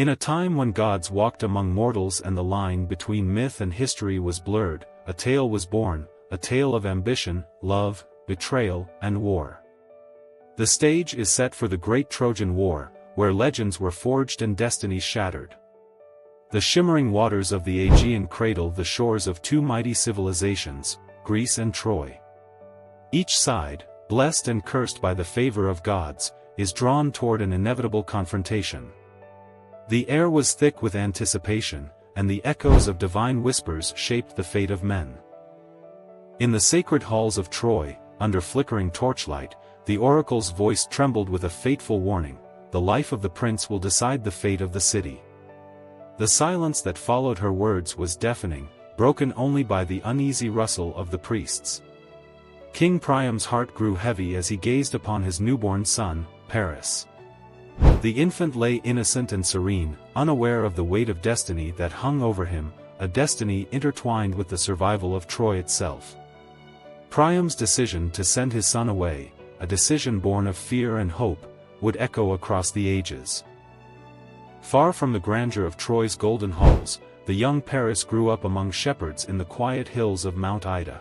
In a time when gods walked among mortals and the line between myth and history was blurred, a tale was born, a tale of ambition, love, betrayal, and war. The stage is set for the great Trojan War, where legends were forged and destinies shattered. The shimmering waters of the Aegean cradle the shores of two mighty civilizations, Greece and Troy. Each side, blessed and cursed by the favor of gods, is drawn toward an inevitable confrontation. The air was thick with anticipation, and the echoes of divine whispers shaped the fate of men. In the sacred halls of Troy, under flickering torchlight, the oracle's voice trembled with a fateful warning: the life of the prince will decide the fate of the city. The silence that followed her words was deafening, broken only by the uneasy rustle of the priests. King Priam's heart grew heavy as he gazed upon his newborn son, Paris. The infant lay innocent and serene, unaware of the weight of destiny that hung over him, a destiny intertwined with the survival of Troy itself. Priam's decision to send his son away, a decision born of fear and hope, would echo across the ages. Far from the grandeur of Troy's golden halls, the young Paris grew up among shepherds in the quiet hills of Mount Ida.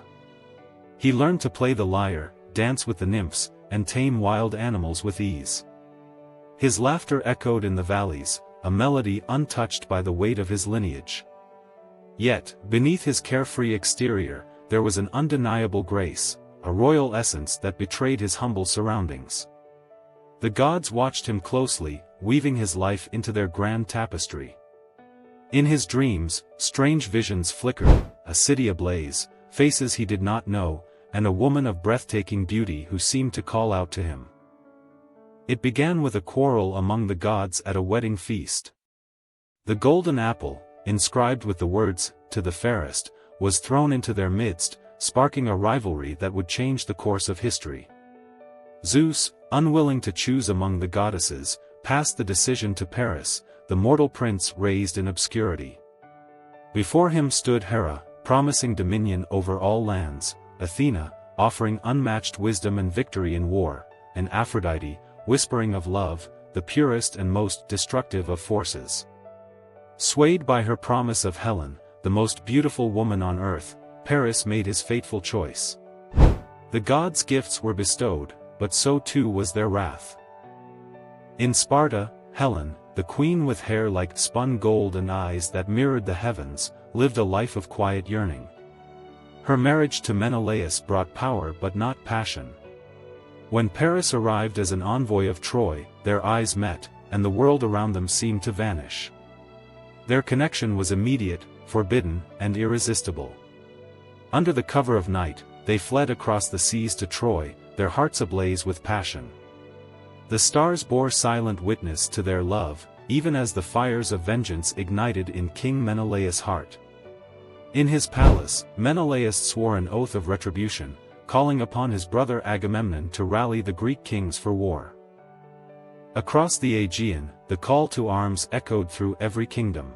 He learned to play the lyre, dance with the nymphs, and tame wild animals with ease. His laughter echoed in the valleys, a melody untouched by the weight of his lineage. Yet, beneath his carefree exterior, there was an undeniable grace, a royal essence that betrayed his humble surroundings. The gods watched him closely, weaving his life into their grand tapestry. In his dreams, strange visions flickered, a city ablaze, faces he did not know, and a woman of breathtaking beauty who seemed to call out to him. It began with a quarrel among the gods at a wedding feast. The golden apple, inscribed with the words, "To the fairest," was thrown into their midst, sparking a rivalry that would change the course of history. Zeus, unwilling to choose among the goddesses, passed the decision to Paris, the mortal prince raised in obscurity. Before him stood Hera, promising dominion over all lands, Athena, offering unmatched wisdom and victory in war, and Aphrodite, whispering of love, the purest and most destructive of forces. Swayed by her promise of Helen, the most beautiful woman on earth, Paris made his fateful choice. The gods' gifts were bestowed, but so too was their wrath. In Sparta, Helen, the queen with hair like spun gold and eyes that mirrored the heavens, lived a life of quiet yearning. Her marriage to Menelaus brought power but not passion. When Paris arrived as an envoy of Troy, their eyes met, and the world around them seemed to vanish. Their connection was immediate, forbidden, and irresistible. Under the cover of night, they fled across the seas to Troy, their hearts ablaze with passion. The stars bore silent witness to their love, even as the fires of vengeance ignited in King Menelaus' heart. In his palace, Menelaus swore an oath of retribution, calling upon his brother Agamemnon to rally the Greek kings for war. Across the Aegean, the call to arms echoed through every kingdom.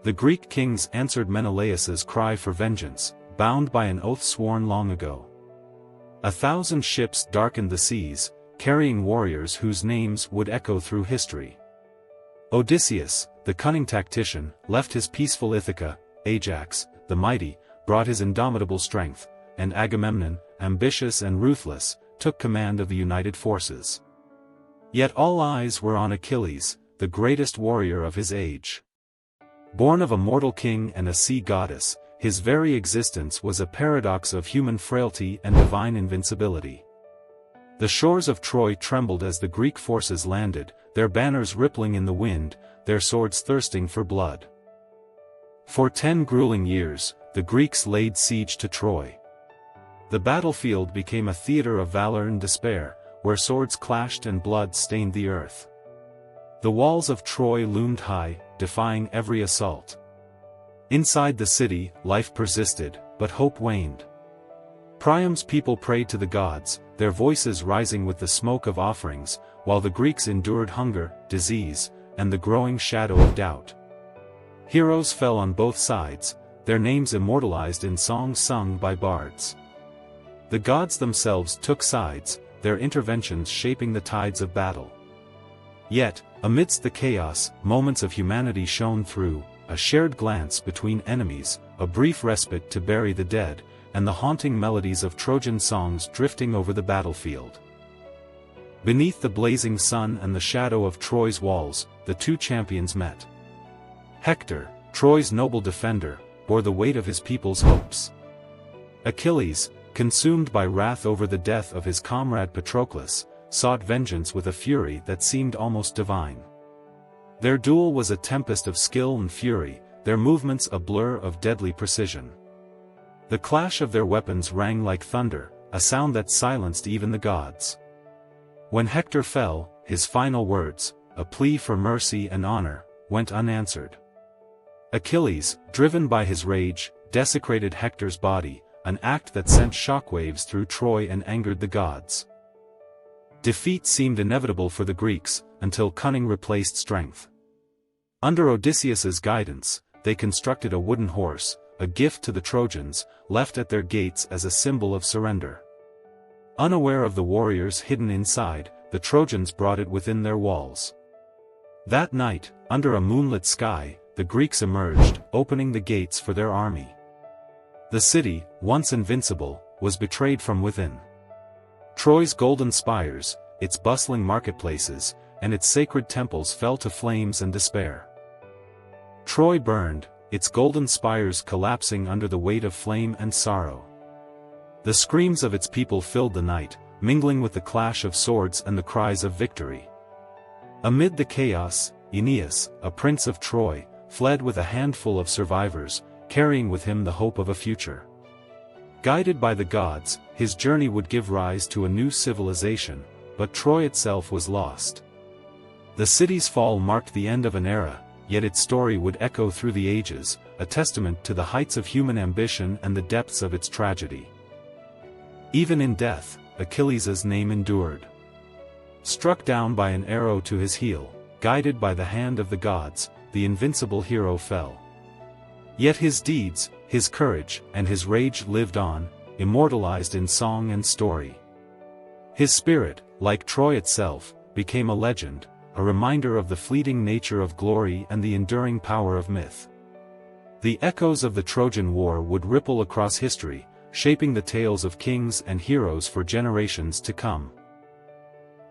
The Greek kings answered Menelaus's cry for vengeance, bound by an oath sworn long ago. 1,000 ships darkened the seas, carrying warriors whose names would echo through history. Odysseus, the cunning tactician, left his peaceful Ithaca. Ajax, the mighty, brought his indomitable strength, and Agamemnon, ambitious and ruthless, took command of the united forces. Yet all eyes were on Achilles, the greatest warrior of his age. Born of a mortal king and a sea goddess, his very existence was a paradox of human frailty and divine invincibility. The shores of Troy trembled as the Greek forces landed, their banners rippling in the wind, their swords thirsting for blood. For 10 grueling years, the Greeks laid siege to Troy. The battlefield became a theater of valor and despair, where swords clashed and blood stained the earth. The walls of Troy loomed high, defying every assault. Inside the city, life persisted, but hope waned. Priam's people prayed to the gods, their voices rising with the smoke of offerings, while the Greeks endured hunger, disease, and the growing shadow of doubt. Heroes fell on both sides, their names immortalized in songs sung by bards. The gods themselves took sides, their interventions shaping the tides of battle. Yet, Amidst the chaos, moments of humanity shone through, a shared glance between enemies, a brief respite to bury the dead, and the haunting melodies of Trojan songs drifting over the battlefield. Beneath the blazing sun and the shadow of Troy's walls, the two champions met. Hector, Troy's noble defender, bore the weight of his people's hopes. Achilles, consumed by wrath over the death of his comrade Patroclus, sought vengeance with a fury that seemed almost divine. Their duel was a tempest of skill and fury, their movements a blur of deadly precision. The clash of their weapons rang like thunder, a sound that silenced even the gods. When Hector fell, his final words, a plea for mercy and honor, went unanswered. Achilles, driven by his rage, desecrated Hector's body, an act that sent shockwaves through Troy and angered the gods. Defeat seemed inevitable for the Greeks, until cunning replaced strength. Under Odysseus's guidance, they constructed a wooden horse, a gift to the Trojans, left at their gates as a symbol of surrender. Unaware of the warriors hidden inside, the Trojans brought it within their walls. That night, under a moonlit sky, the Greeks emerged, opening the gates for their army. The city, once invincible, was betrayed from within. Troy's golden spires, its bustling marketplaces, and its sacred temples fell to flames and despair. Troy burned, its golden spires collapsing under the weight of flame and sorrow. The screams of its people filled the night, mingling with the clash of swords and the cries of victory. Amid the chaos, Aeneas, a prince of Troy, fled with a handful of survivors, carrying with him the hope of a future. Guided by the gods, his journey would give rise to a new civilization, but Troy itself was lost. The city's fall marked the end of an era, yet its story would echo through the ages, a testament to the heights of human ambition and the depths of its tragedy. Even in death, Achilles' name endured. Struck down by an arrow to his heel, guided by the hand of the gods, the invincible hero fell. Yet his deeds, his courage, and his rage lived on, immortalized in song and story. His spirit, like Troy itself, became a legend, a reminder of the fleeting nature of glory and the enduring power of myth. The echoes of the Trojan War would ripple across history, shaping the tales of kings and heroes for generations to come.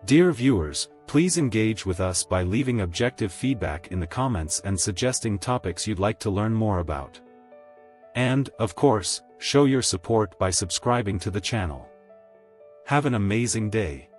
Dear viewers, please engage with us by leaving objective feedback in the comments and suggesting topics you'd like to learn more about. And, of course, show your support by subscribing to the channel. Have an amazing day.